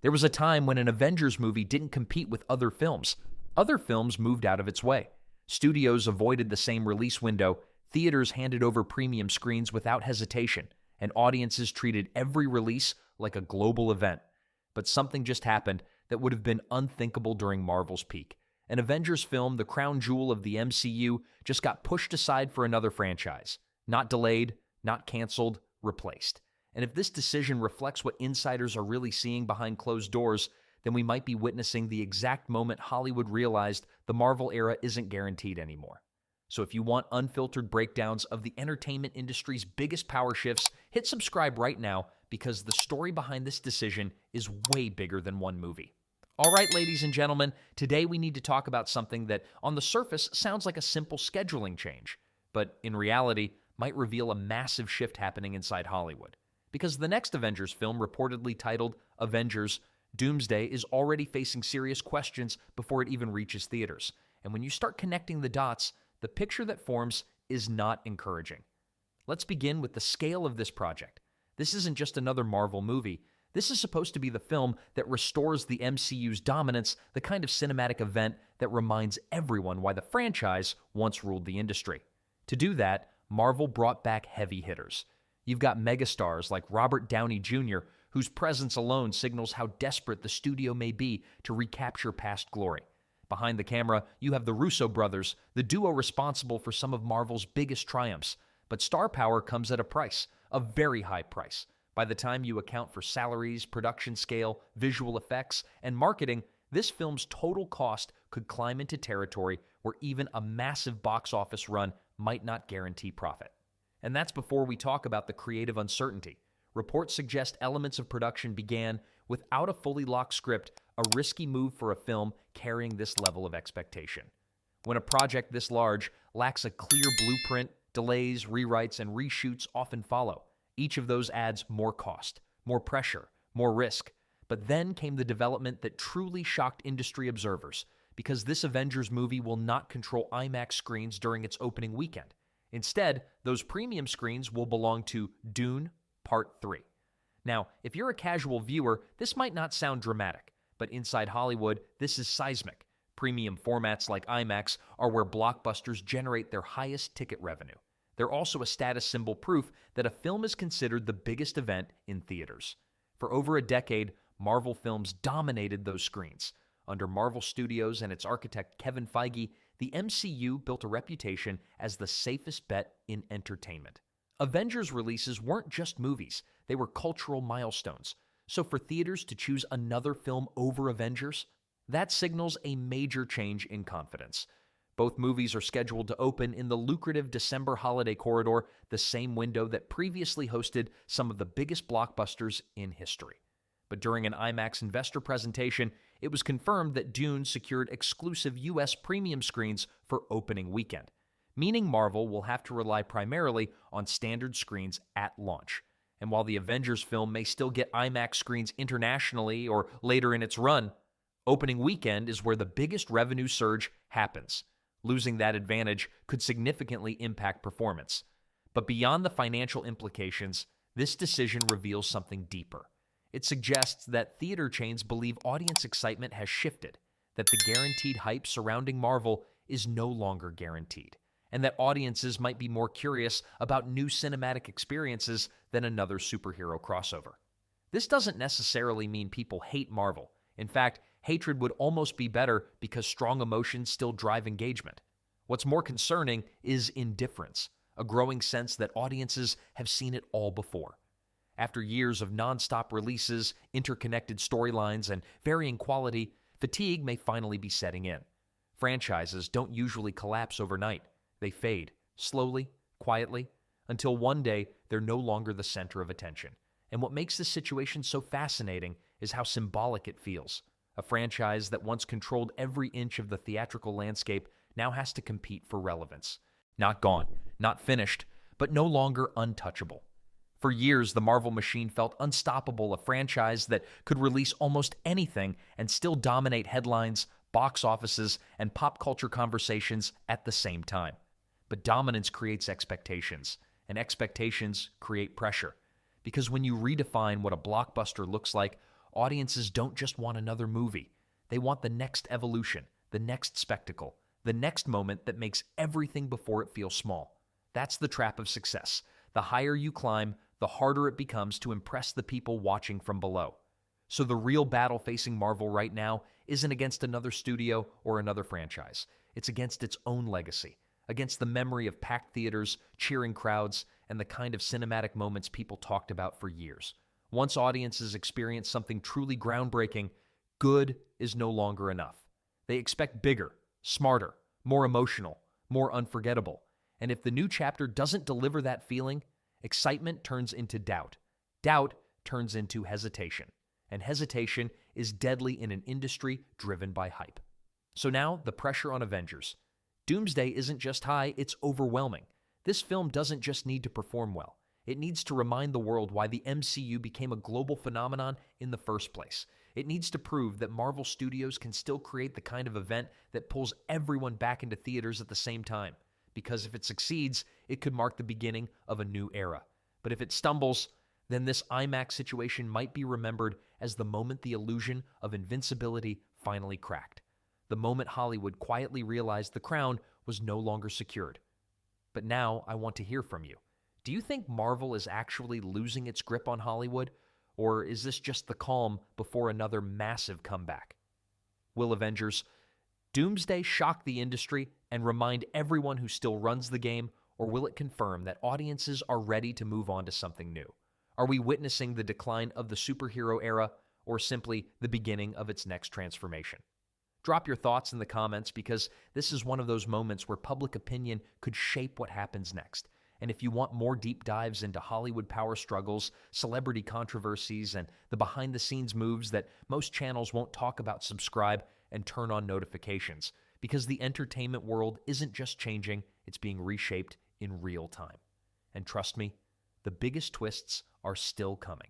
There was a time when an Avengers movie didn't compete with other films. Other films moved out of its way. Studios avoided the same release window, theaters handed over premium screens without hesitation, and audiences treated every release like a global event. But something just happened that would have been unthinkable during Marvel's peak. An Avengers film, the crown jewel of the MCU, just got pushed aside for another franchise. Not delayed, not canceled, replaced. And if this decision reflects what insiders are really seeing behind closed doors, then we might be witnessing the exact moment Hollywood realized the Marvel era isn't guaranteed anymore. So if you want unfiltered breakdowns of the entertainment industry's biggest power shifts, hit subscribe right now because the story behind this decision is way bigger than one movie. All right, ladies and gentlemen, today we need to talk about something that on the surface sounds like a simple scheduling change, but in reality might reveal a massive shift happening inside Hollywood. Because the next Avengers film, reportedly titled Avengers Doomsday, is already facing serious questions before it even reaches theaters. And when you start connecting the dots, the picture that forms is not encouraging. Let's begin with the scale of this project. This isn't just another Marvel movie. This is supposed to be the film that restores the MCU's dominance, the kind of cinematic event that reminds everyone why the franchise once ruled the industry. To do that, Marvel brought back heavy hitters. You've got megastars like Robert Downey Jr., whose presence alone signals how desperate the studio may be to recapture past glory. Behind the camera, you have the Russo brothers, the duo responsible for some of Marvel's biggest triumphs. But star power comes at a price, a very high price. By the time you account for salaries, production scale, visual effects, and marketing, this film's total cost could climb into territory where even a massive box office run might not guarantee profit. And that's before we talk about the creative uncertainty. Reports suggest elements of production began without a fully locked script, a risky move for a film carrying this level of expectation. When a project this large lacks a clear blueprint, delays, rewrites, and reshoots often follow. Each of those adds more cost, more pressure, more risk. But then came the development that truly shocked industry observers, because this Avengers movie will not control IMAX screens during its opening weekend. Instead, those premium screens will belong to Dune Part 3. Now, if you're a casual viewer, this might not sound dramatic, but inside Hollywood, this is seismic. Premium formats like IMAX are where blockbusters generate their highest ticket revenue. They're also a status symbol proof that a film is considered the biggest event in theaters. For over a decade, Marvel films dominated those screens. Under Marvel Studios and its architect Kevin Feige, the MCU built a reputation as the safest bet in entertainment. Avengers releases weren't just movies, they were cultural milestones. So for theaters to choose another film over Avengers, that signals a major change in confidence. Both movies are scheduled to open in the lucrative December holiday corridor, the same window that previously hosted some of the biggest blockbusters in history. But during an IMAX investor presentation, it was confirmed that Dune secured exclusive US premium screens for opening weekend, meaning Marvel will have to rely primarily on standard screens at launch. And while the Avengers film may still get IMAX screens internationally or later in its run, opening weekend is where the biggest revenue surge happens. Losing that advantage could significantly impact performance. But beyond the financial implications, this decision reveals something deeper. It suggests that theater chains believe audience excitement has shifted, that the guaranteed hype surrounding Marvel is no longer guaranteed, and that audiences might be more curious about new cinematic experiences than another superhero crossover. This doesn't necessarily mean people hate Marvel. In fact, hatred would almost be better because strong emotions still drive engagement. What's more concerning is indifference, a growing sense that audiences have seen it all before. After years of nonstop releases, interconnected storylines, and varying quality, fatigue may finally be setting in. Franchises don't usually collapse overnight. They fade, slowly, quietly, until one day they're no longer the center of attention. And what makes this situation so fascinating is how symbolic it feels. A franchise that once controlled every inch of the theatrical landscape now has to compete for relevance. Not gone, not finished, but no longer untouchable. For years, the Marvel machine felt unstoppable, a franchise that could release almost anything and still dominate headlines, box offices, and pop culture conversations at the same time. But dominance creates expectations, and expectations create pressure. Because when you redefine what a blockbuster looks like, Audiences don't just want another movie. They want the next evolution, the next spectacle, the next moment that makes everything before it feel small. That's the trap of success. The higher you climb, the harder it becomes to impress the people watching from below. So the real battle facing Marvel right now isn't against another studio or another franchise. It's against its own legacy, against the memory of packed theaters, cheering crowds, and the kind of cinematic moments people talked about for years. Once audiences experience something truly groundbreaking, good is no longer enough. They expect bigger, smarter, more emotional, more unforgettable. And if the new chapter doesn't deliver that feeling, excitement turns into doubt. Doubt turns into hesitation. And hesitation is deadly in an industry driven by hype. So now, the pressure on Avengers. Doomsday isn't just high, it's overwhelming. This film doesn't just need to perform well. It needs to remind the world why the MCU became a global phenomenon in the first place. It needs to prove that Marvel Studios can still create the kind of event that pulls everyone back into theaters at the same time. Because if it succeeds, it could mark the beginning of a new era. But if it stumbles, then this IMAX situation might be remembered as the moment the illusion of invincibility finally cracked. The moment Hollywood quietly realized the crown was no longer secured. But now I want to hear from you. Do you think Marvel is actually losing its grip on Hollywood? Or is this just the calm before another massive comeback? Will Avengers Doomsday shock the industry and remind everyone who still runs the game, or will it confirm that audiences are ready to move on to something new? Are we witnessing the decline of the superhero era, or simply the beginning of its next transformation? Drop your thoughts in the comments, because this is one of those moments where public opinion could shape what happens next. And if you want more deep dives into Hollywood power struggles, celebrity controversies, and the behind-the-scenes moves that most channels won't talk about, subscribe and turn on notifications, because the entertainment world isn't just changing, it's being reshaped in real time. And trust me, the biggest twists are still coming.